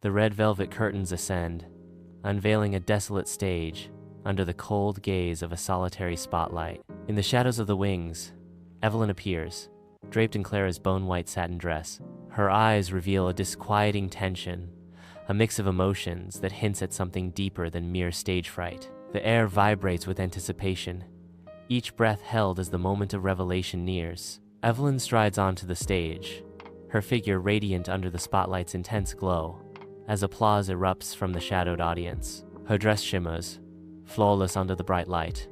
The red velvet curtains ascend, unveiling a desolate stage under the cold gaze of a solitary spotlight. In the shadows of the wings, Evelyn appears, draped in Clara's bone-white satin dress. Her eyes reveal a disquieting tension, a mix of emotions that hints at something deeper than mere stage fright. The air vibrates with anticipation, each breath held as the moment of revelation nears. Evelyn strides onto the stage, her figure radiant under the spotlight's intense glow, as applause erupts from the shadowed audience. Her dress shimmers, flawless under the bright light,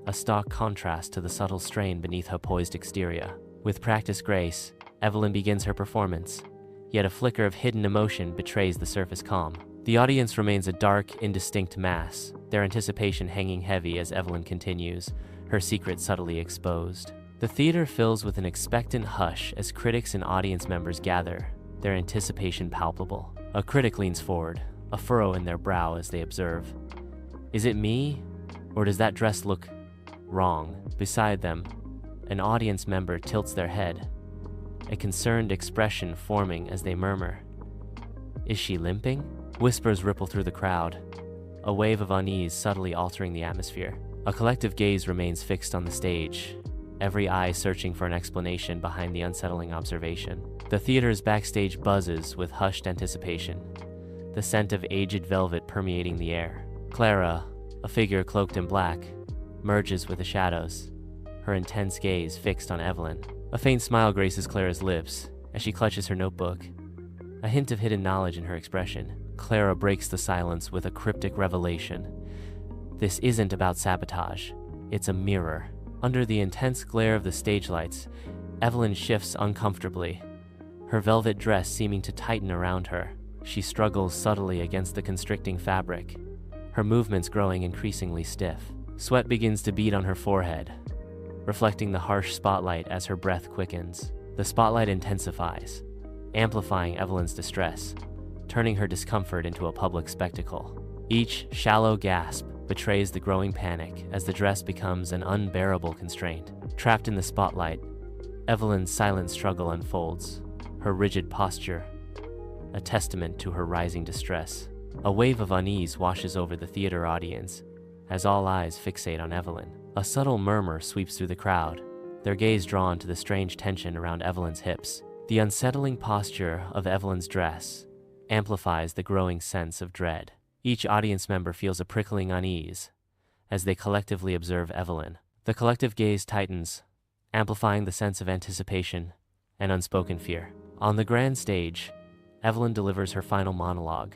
a stark contrast to the subtle strain beneath her poised exterior. With practiced grace, Evelyn begins her performance, yet a flicker of hidden emotion betrays the surface calm. The audience remains a dark, indistinct mass, their anticipation hanging heavy as Evelyn continues, her secret subtly exposed. The theater fills with an expectant hush as critics and audience members gather, their anticipation palpable. A critic leans forward, a furrow in their brow as they observe. Is it me, or does that dress look wrong? Beside them, an audience member tilts their head, a concerned expression forming as they murmur, "Is she limping?" Whispers ripple through the crowd, a wave of unease subtly altering the atmosphere. A collective gaze remains fixed on the stage, every eye searching for an explanation behind the unsettling observation. The theater's backstage buzzes with hushed anticipation, the scent of aged velvet permeating the air. Clara, a figure cloaked in black, merges with the shadows, her intense gaze fixed on Evelyn. A faint smile graces Clara's lips as she clutches her notebook, a hint of hidden knowledge in her expression. Clara breaks the silence with a cryptic revelation. This isn't about sabotage, it's a mirror. Under the intense glare of the stage lights, Evelyn shifts uncomfortably, her velvet dress seeming to tighten around her. She struggles subtly against the constricting fabric, her movements growing increasingly stiff. Sweat begins to bead on her forehead, reflecting the harsh spotlight as her breath quickens. The spotlight intensifies, amplifying Evelyn's distress, turning her discomfort into a public spectacle. Each shallow gasp betrays the growing panic as the dress becomes an unbearable constraint. Trapped in the spotlight, Evelyn's silent struggle unfolds, her rigid posture a testament to her rising distress. A wave of unease washes over the theater audience as all eyes fixate on Evelyn. A subtle murmur sweeps through the crowd, their gaze drawn to the strange tension around Evelyn's hips. The unsettling posture of Evelyn's dress amplifies the growing sense of dread. Each audience member feels a prickling unease as they collectively observe Evelyn. The collective gaze tightens, amplifying the sense of anticipation and unspoken fear. On the grand stage, Evelyn delivers her final monologue,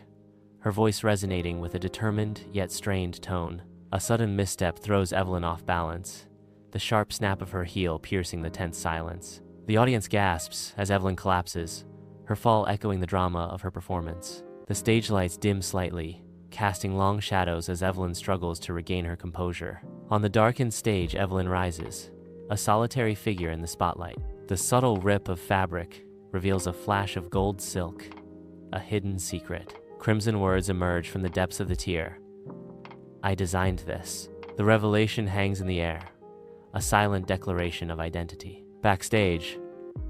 her voice resonating with a determined yet strained tone. A sudden misstep throws Evelyn off balance, the sharp snap of her heel piercing the tense silence. The audience gasps as Evelyn collapses, her fall echoing the drama of her performance. The stage lights dim slightly, casting long shadows as Evelyn struggles to regain her composure. On the darkened stage, Evelyn rises, a solitary figure in the spotlight. The subtle rip of fabric reveals a flash of gold silk, a hidden secret. Crimson words emerge from the depths of the tier. "I designed this." The revelation hangs in the air, a silent declaration of identity. Backstage,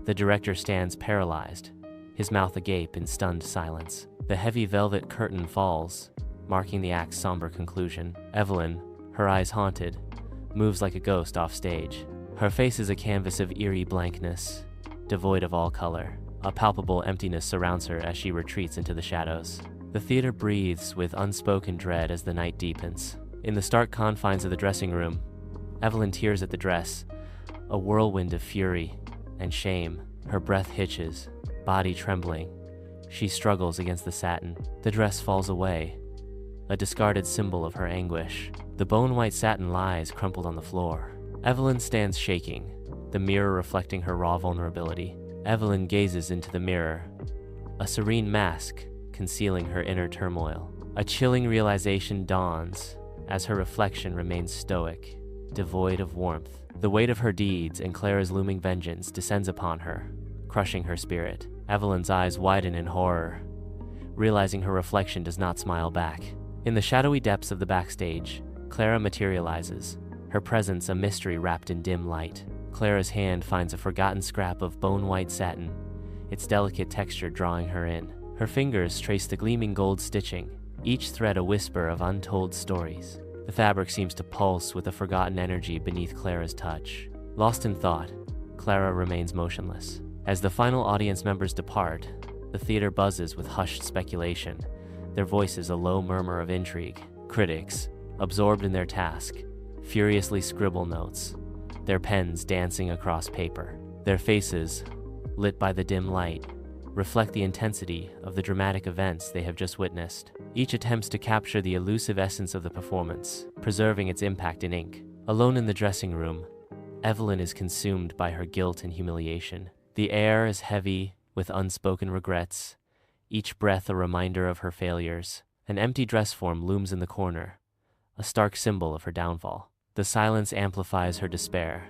the director stands paralyzed, his mouth agape in stunned silence. The heavy velvet curtain falls, marking the act's somber conclusion. Evelyn, her eyes haunted, moves like a ghost off stage. Her face is a canvas of eerie blankness, devoid of all color. A palpable emptiness surrounds her as she retreats into the shadows. The theater breathes with unspoken dread as the night deepens. In the stark confines of the dressing room, Evelyn tears at the dress, a whirlwind of fury and shame. Her breath hitches, body trembling. She struggles against the satin. The dress falls away, a discarded symbol of her anguish. The bone-white satin lies crumpled on the floor. Evelyn stands shaking, the mirror reflecting her raw vulnerability. Evelyn gazes into the mirror, a serene mask concealing her inner turmoil. A chilling realization dawns as her reflection remains stoic, devoid of warmth. The weight of her deeds and Clara's looming vengeance descends upon her, crushing her spirit. Evelyn's eyes widen in horror, realizing her reflection does not smile back. In the shadowy depths of the backstage, Clara materializes, her presence a mystery wrapped in dim light. Clara's hand finds a forgotten scrap of bone-white satin, its delicate texture drawing her in. Her fingers trace the gleaming gold stitching, each thread a whisper of untold stories. The fabric seems to pulse with a forgotten energy beneath Clara's touch. Lost in thought, Clara remains motionless. As the final audience members depart, the theater buzzes with hushed speculation, their voices a low murmur of intrigue. Critics, absorbed in their task, furiously scribble notes, their pens dancing across paper. Their faces, lit by the dim light, reflect the intensity of the dramatic events they have just witnessed. Each attempts to capture the elusive essence of the performance, preserving its impact in ink. Alone in the dressing room, Evelyn is consumed by her guilt and humiliation. The air is heavy with unspoken regrets, each breath a reminder of her failures. An empty dress form looms in the corner, a stark symbol of her downfall. The silence amplifies her despair,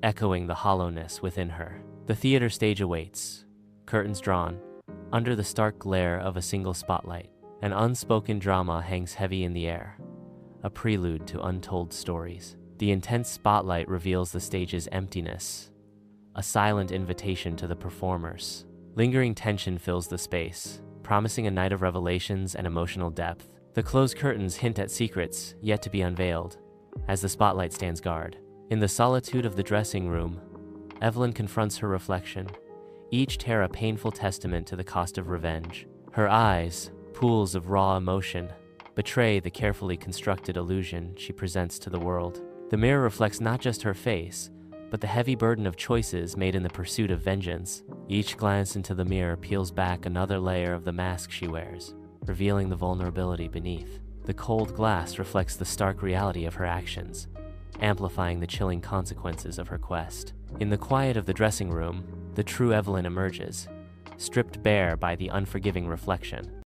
echoing the hollowness within her. The theater stage awaits, curtains drawn, under the stark glare of a single spotlight. An unspoken drama hangs heavy in the air, a prelude to untold stories. The intense spotlight reveals the stage's emptiness, a silent invitation to the performers. Lingering tension fills the space, promising a night of revelations and emotional depth. The closed curtains hint at secrets yet to be unveiled, as the spotlight stands guard. In the solitude of the dressing room, Evelyn confronts her reflection, each tear a painful testament to the cost of revenge. Her eyes, pools of raw emotion, betray the carefully constructed illusion she presents to the world. The mirror reflects not just her face, but the heavy burden of choices made in the pursuit of vengeance. Each glance into the mirror peels back another layer of the mask she wears, revealing the vulnerability beneath. The cold glass reflects the stark reality of her actions, amplifying the chilling consequences of her quest. In the quiet of the dressing room, the true Evelyn emerges, stripped bare by the unforgiving reflection.